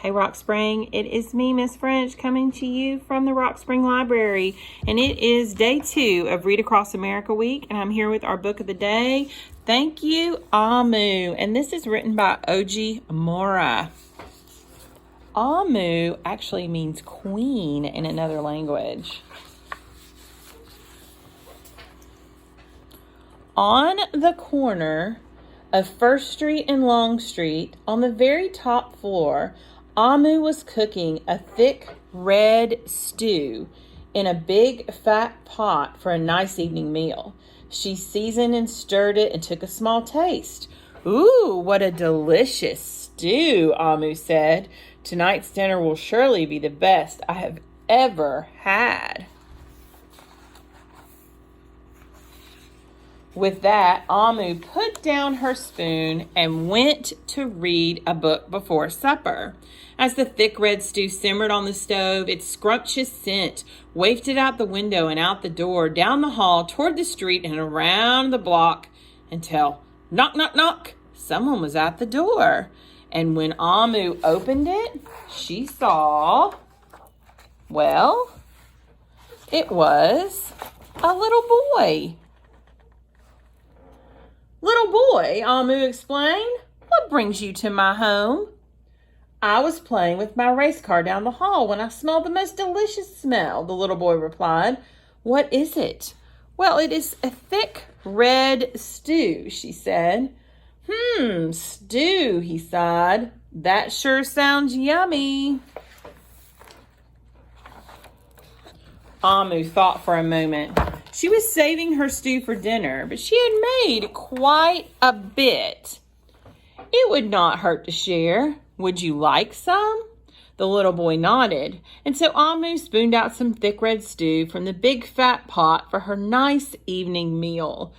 Hey Rock Spring, it is me, Miss French, coming to you from the Rock Spring Library, and it is day 2 of Read Across America Week, and I'm here with our book of the day, Thank You, Amu, and this is written by Oji Mora. Amu actually means queen in another language. On the corner of First Street and Long Street, on the very top floor, Amu was cooking a thick red stew in a big fat pot for a nice evening meal. She seasoned and stirred it and took a small taste. "Ooh, what a delicious stew," Amu said. "Tonight's dinner will surely be the best I have ever had." With that, Amu put down her spoon and went to read a book before supper. As the thick red stew simmered on the stove, its scrumptious scent wafted out the window and out the door, down the hall, toward the street, and around the block until, knock, knock, knock, someone was at the door. And when Amu opened it, she saw, well, it was a little boy. "Little boy," Amu explained, "what brings you to my home?" "I was playing with my race car down the hall when I smelled the most delicious smell," the little boy replied. "What is it?" "Well, it is a thick red stew," she said. Stew," he sighed. "That sure sounds yummy." Amu thought for a moment. She was saving her stew for dinner, but she had made quite a bit. "It would not hurt to share. Would you like some?" The little boy nodded, and so Amu spooned out some thick red stew from the big fat pot for her nice evening meal.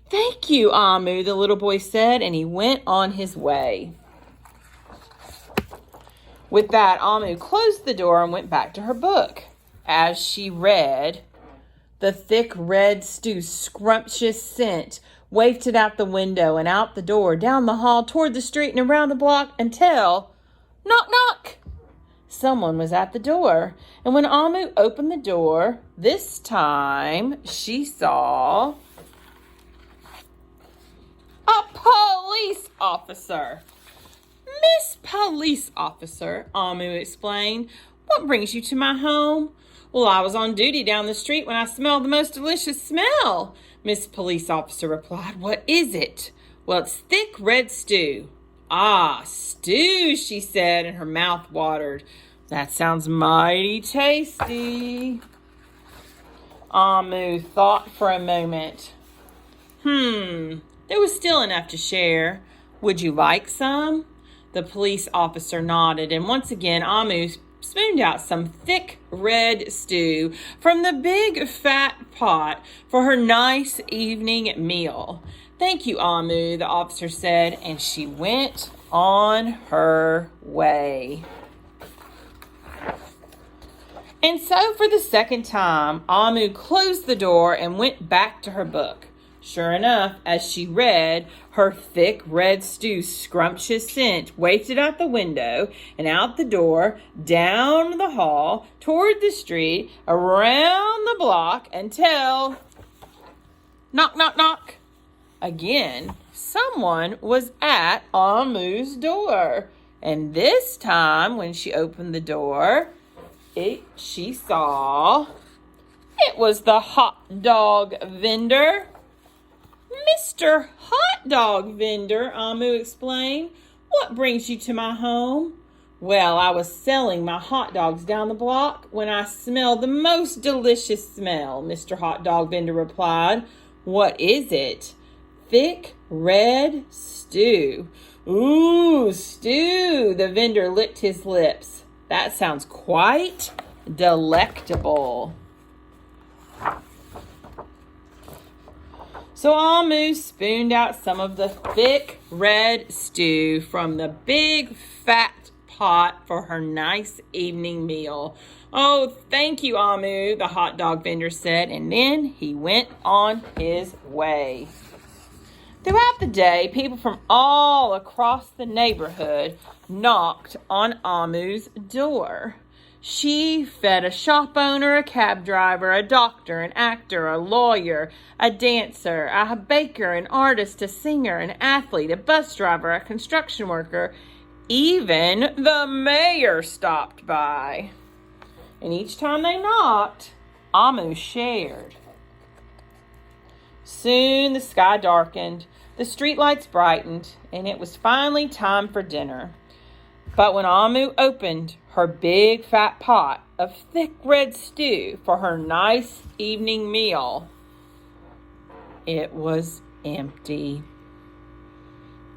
"Thank you, Amu," the little boy said, and he went on his way. With that, Amu closed the door and went back to her book. As she read, the thick red stew's scrumptious scent wafted out the window and out the door, down the hall, toward the street, and around the block until, knock, knock, someone was at the door. And when Amu opened the door, this time she saw a police officer. "Miss Police Officer," Amu explained, "what brings you to my home?" "Well, I was on duty down the street when I smelled the most delicious smell," Miss Police Officer replied. "What is it?" "Well, it's thick red stew." "Ah, stew," she said, and her mouth watered. "That sounds mighty tasty." Amu thought for a moment. There was still enough to share. "Would you like some?" The police officer nodded, and once again Amu spooned out some thick red stew from the big fat pot for her nice evening meal. "Thank you, Amu," the officer said, and she went on her way. And so for the second time, Amu closed the door and went back to her book. Sure enough, as she read, her thick red stew's scrumptious scent wafted out the window and out the door, down the hall, toward the street, around the block, until, knock, knock, knock. Again, someone was at Amu's door. And this time, when she opened the door, she saw it was the hot dog vendor. "Mr. Hot Dog Vendor," Amu explained, "what brings you to my home?" "Well, I was selling my hot dogs down the block when I smelled the most delicious smell," Mr. Hot Dog Vendor replied. "What is it?" "Thick red stew." "Ooh, stew," the vendor licked his lips. "That sounds quite delectable." So Amu spooned out some of the thick red stew from the big fat pot for her nice evening meal. "Oh, thank you, Amu," the hot dog vendor said, and then he went on his way. Throughout the day, people from all across the neighborhood knocked on Amu's door. She fed a shop owner, a cab driver, a doctor, an actor, a lawyer, a dancer, a baker, an artist, a singer, an athlete, a bus driver, a construction worker. Even the mayor stopped by. And each time they knocked, Amu shared. Soon the sky darkened, the streetlights brightened, and it was finally time for dinner. But when Amu opened her big fat pot of thick red stew for her nice evening meal, it was empty.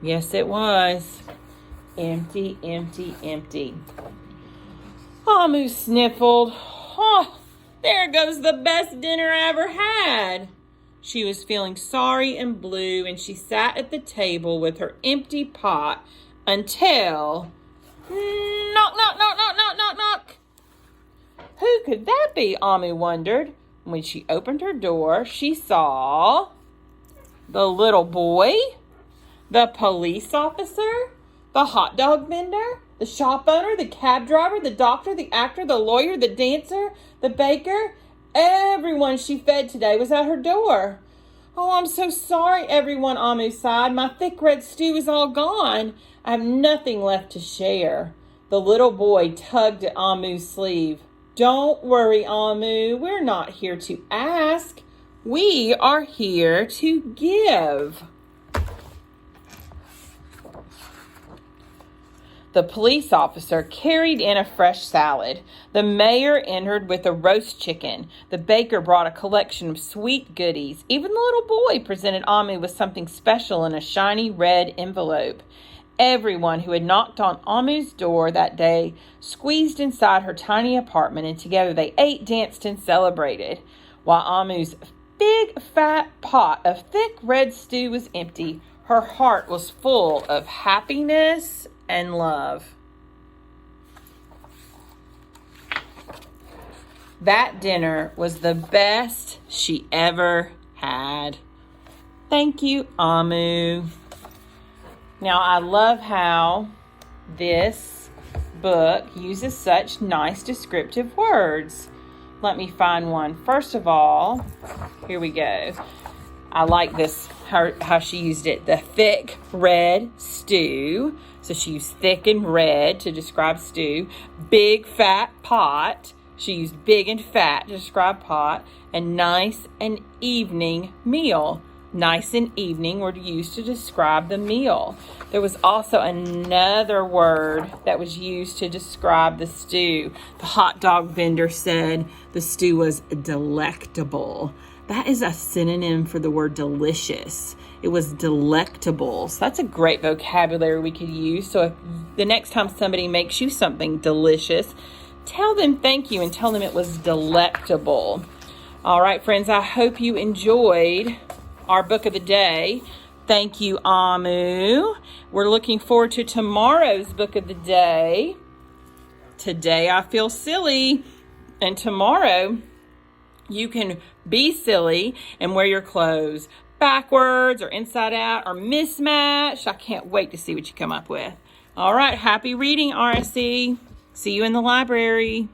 Yes, it was. Empty, empty, empty. Amu sniffled. Oh, there goes the best dinner I ever had. She was feeling sorry and blue, and she sat at the table with her empty pot until... Knock, knock, knock, knock, knock, knock, knock. Who could that be, Amu wondered. When she opened her door, she saw the little boy, the police officer, the hot dog vendor, the shop owner, the cab driver, the doctor, the actor, the lawyer, the dancer, the baker. Everyone she fed today was at her door. Oh, I'm so sorry, everyone, Amu sighed. My thick red stew is all gone. I have nothing left to share. The little boy tugged at Amu's sleeve. Don't worry, Amu. We're not here to ask. We are here to give. The police officer carried in a fresh salad. The mayor entered with a roast chicken. The baker brought a collection of sweet goodies. Even the little boy presented Amu with something special in a shiny red envelope. Everyone who had knocked on Amu's door that day squeezed inside her tiny apartment, and together they ate, danced, and celebrated. While Amu's big fat pot of thick red stew was empty, her heart was full of happiness and love. That dinner was the best she ever had. Thank you, Amu. Now, I love how this book uses such nice descriptive words. Let me find one. First of all, here we go. I like this, how she used it. The thick red stew. So she used thick and red to describe stew. Big fat pot. She used big and fat to describe pot. And nice and evening meal. Nice and evening were used to describe the meal. There was also another word that was used to describe the stew. The hot dog vendor said the stew was delectable. That is a synonym for the word delicious. It was delectable. So that's a great vocabulary we could use. So if the next time somebody makes you something delicious, tell them thank you and tell them it was delectable. All right, friends, I hope you enjoyed our book of the day. Thank you, Amu. We're looking forward to tomorrow's book of the day. Today I feel silly. And tomorrow you can be silly and wear your clothes backwards or inside out or mismatched. I can't wait to see what you come up with. All right, happy reading, RSC. See you in the library.